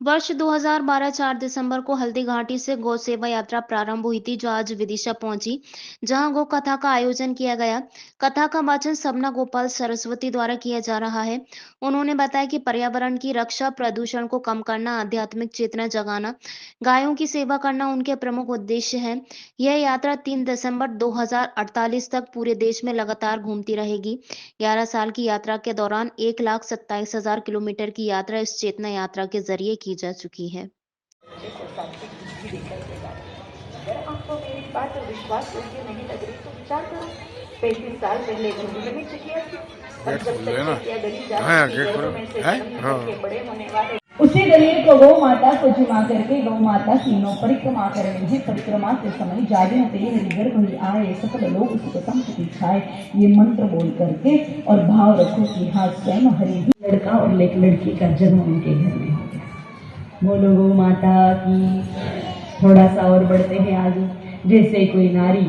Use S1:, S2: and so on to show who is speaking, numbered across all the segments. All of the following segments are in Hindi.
S1: वर्ष 2012 4 दिसंबर को हल्दी घाटी से गौ सेवा यात्रा प्रारंभ हुई थी, जो आज विदिशा पहुंची, जहां गौ कथा का आयोजन किया गया। कथा का वाचन सपना गोपाल सरस्वती द्वारा किया जा रहा है। उन्होंने बताया कि पर्यावरण की रक्षा, प्रदूषण को कम करना, आध्यात्मिक चेतना जगाना, गायों की सेवा करना उनके प्रमुख उद्देश्य है। यह यात्रा 3 दिसंबर 2048 तक पूरे देश में लगातार घूमती रहेगी। 11 साल की यात्रा के दौरान 1,27,000 किलोमीटर की यात्रा इस चेतना यात्रा के जरिए की जा चुकी है।
S2: अगर आपको मेरी बात विश्वास योग्य नहीं लग रही तो विचार करो। 35 साल पहले घंटी में चुकिया थी और जब तक चकिया गली जाती थी, घरों में से जन्म करके बड़े होने वाले उसी दलील को गौ माता को जिमा करके गौ माता की नौ परिक्रमा कर रही है। परिक्रमा के समय जागते हरिगर्भ ही आए, सकल लोग सुखतम सुखिछाए, ये मंत्र बोल करके और भाव रखो कि हाँ स्वयं हरि ही लड़का और एक लड़की का जन्म उनके घर में हो गया। बोलो गौ माता की। थोड़ा सा और बढ़ते हैं आगे। जैसे कोई नारी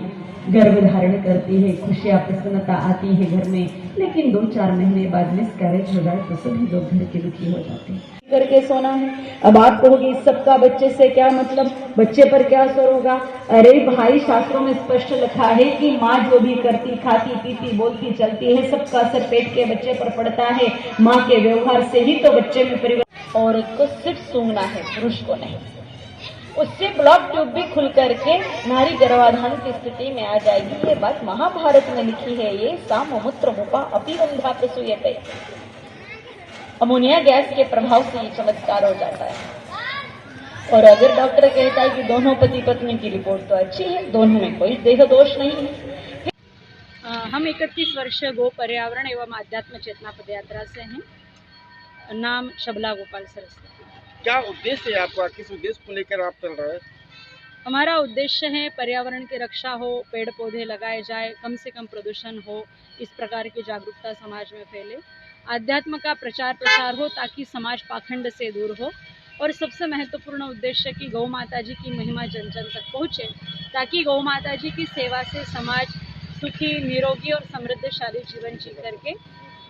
S2: गर्भ धारण करती है, खुशियां प्रसन्नता आती है घर में, लेकिन 2-4 महीने बाद मिसकैरेज हो जाए तो सभी लोग घर के दुखी हो जाते हैं। करके सोना है। अब आप कहोगे इस सबका बच्चे से क्या मतलब, बच्चे पर क्या असर होगा? अरे भाई, शास्त्रों में स्पष्ट लिखा है कि माँ जो भी करती, खाती, पीती, बोलती, चलती है, सबका असर पेट के बच्चे पर पड़ता है। माँ के व्यवहार से ही तो बच्चे में परिवर्तन। औरत को सिर्फ सूंघना है, पुरुष को नहीं। उससे ब्लॉक ट्यूब भी खुल करके नारी गर्भाधान की स्थिति में आ जाएगी। ये बात महाभारत में लिखी है। ये सामूत्र मुपा अपिवंधा प्रसूयते। अमोनिया गैस के प्रभाव से ये चमत्कार हो जाता है। और अगर डॉक्टर कहता है कि दोनों पति पत्नी की रिपोर्ट तो अच्छी है, दोनों में कोई देह दोष नहीं है।
S3: हम 31 वर्ष गो पर्यावरण एवं आध्यात्म चेतना पदयात्रा से हैं। नाम शबला गोपाल सरस्वती।
S4: क्या उद्देश्य है आपका, किस उद्देश्य को लेकर आप चल रहे हैं?
S3: हमारा उद्देश्य है पर्यावरण की रक्षा हो, पेड़ पौधे लगाए जाए, कम से कम प्रदूषण हो, इस प्रकार की जागरूकता समाज में फैले, आध्यात्म का प्रचार प्रसार हो ताकि समाज पाखंड से दूर हो, और सबसे महत्वपूर्ण उद्देश्य कि गौ माता जी की महिमा जन जन तक पहुँचे, ताकि गौ माता जी की सेवा से समाज सुखी, निरोगी और समृद्धशाली जीवन जी करके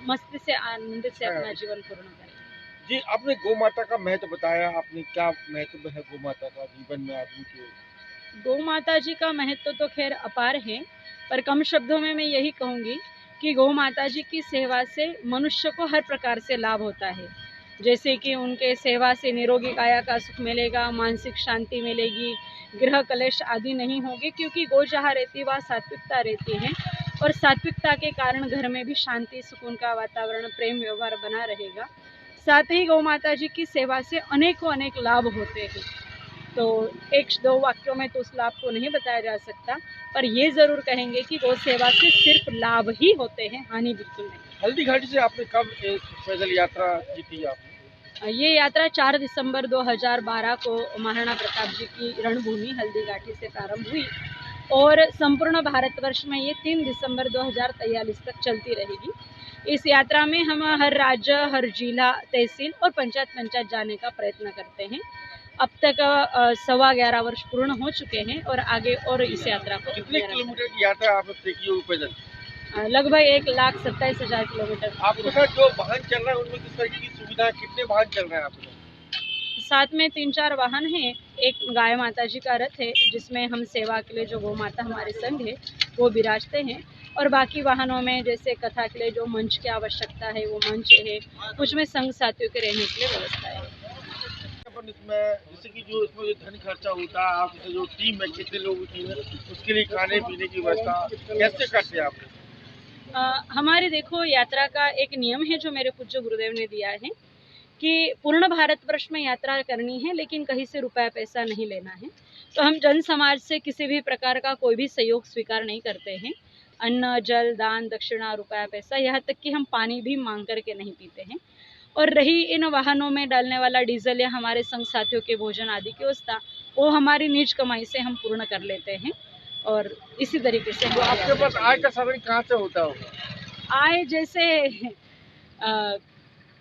S3: मस्ती से, आनंद से अपना जीवन पूर्ण करे।
S4: जी, आपने गौ माता का महत्व बताया, आपने क्या महत्व है गौ माता का जीवन में आदमी के?
S3: गौ माता जी का महत्व तो खैर अपार है, पर कम शब्दों में मैं यही कहूँगी कि गौ माता जी की सेवा से मनुष्य को हर प्रकार से लाभ होता है। जैसे कि उनके सेवा से निरोगी काया का सुख मिलेगा, मानसिक शांति मिलेगी, गृह कलेश आदि नहीं होगी, क्योंकि गौ जहाँ रहती है वहाँ सात्विकता रहती है, और सात्विकता के कारण घर में भी शांति, सुकून का वातावरण, प्रेम व्यवहार बना रहेगा। साथ ही गौ माता जी की सेवा से अनेकों अनेक लाभ होते हैं। तो 1-2 वाक्यों में तो उस लाभ को नहीं बताया जा सकता, पर ये ज़रूर कहेंगे कि गौ सेवा से सिर्फ लाभ ही होते हैं, हानि बिल्कुल नहीं।
S4: हल्दी घाटी से आपने कब पैदल यात्रा की थी आपने?
S3: ये यात्रा 4 दिसंबर 2012 को महाराणा प्रताप जी की रणभूमि हल्दी घाटी से प्रारंभ हुई, और संपूर्ण भारतवर्ष में ये 3 दिसंबर 2043 तक चलती रहेगी। इस यात्रा में हम हर राज्य, हर जिला, तहसील और पंचायत जाने का प्रयत्न करते हैं। अब तक 11.25 वर्ष पूर्ण हो चुके हैं, और आगे और इस यात्रा को
S4: कितने किलोमीटर की यात्रा आपने तय की होगी पैदल?
S3: लगभग 1,27,000 किलोमीटर।
S4: आपके साथ जो वाहन चल रहा है उनमें किस तरीके की सुविधा, कितने वाहन चल रहे हैं आपके साथ?
S3: साथ में 3-4 वाहन हैं। एक गाय माता जी का रथ है, जिसमें हम सेवा के लिए जो गौ माता हमारे संग है वो विराजते हैं, और बाकी वाहनों में जैसे कथा के लिए जो मंच की आवश्यकता है वो मंच है, कुछ में संग साथियों के रहने के लिए व्यवस्था है।
S4: इसमें जैसे कि जो इसमें धन खर्चा होता है, आप जो टीम है कितने लोगों की है, उसके लिए खाने पीने की व्यवस्था कैसे करते हैं आप?
S3: हमारे देखो यात्रा का एक नियम है जो मेरे पूज्य गुरुदेव ने दिया है कि पूर्ण भारतवर्ष में यात्रा करनी है, लेकिन कहीं से रुपया पैसा नहीं लेना है। तो हम जन समाज से किसी भी प्रकार का कोई भी सहयोग स्वीकार नहीं करते हैं। अन्न, जल, दान, दक्षिणा, रुपया पैसा, यहाँ तक कि हम पानी भी मांग करके नहीं पीते हैं। और रही इन वाहनों में डालने वाला डीजल या हमारे संग साथियों के भोजन आदि की व्यवस्था, वो हमारी निज कमाई से हम पूर्ण कर लेते हैं। और इसी तरीके से
S4: तो आपके पास आय का साधन कहाँ से होता होगा?
S3: आय जैसे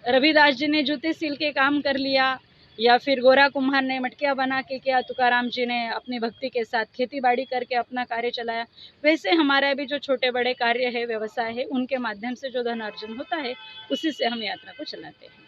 S3: रविदास जी ने जूते सिल के काम कर लिया, या फिर गोरा कुम्हार ने मटकियाँ बना के किया, तुकाराम जी ने अपनी भक्ति के साथ खेती बाड़ी करके अपना कार्य चलाया, वैसे हमारा भी जो छोटे बड़े कार्य है, व्यवसाय है, उनके माध्यम से जो धन अर्जन होता है उसी से हम यात्रा को चलाते हैं।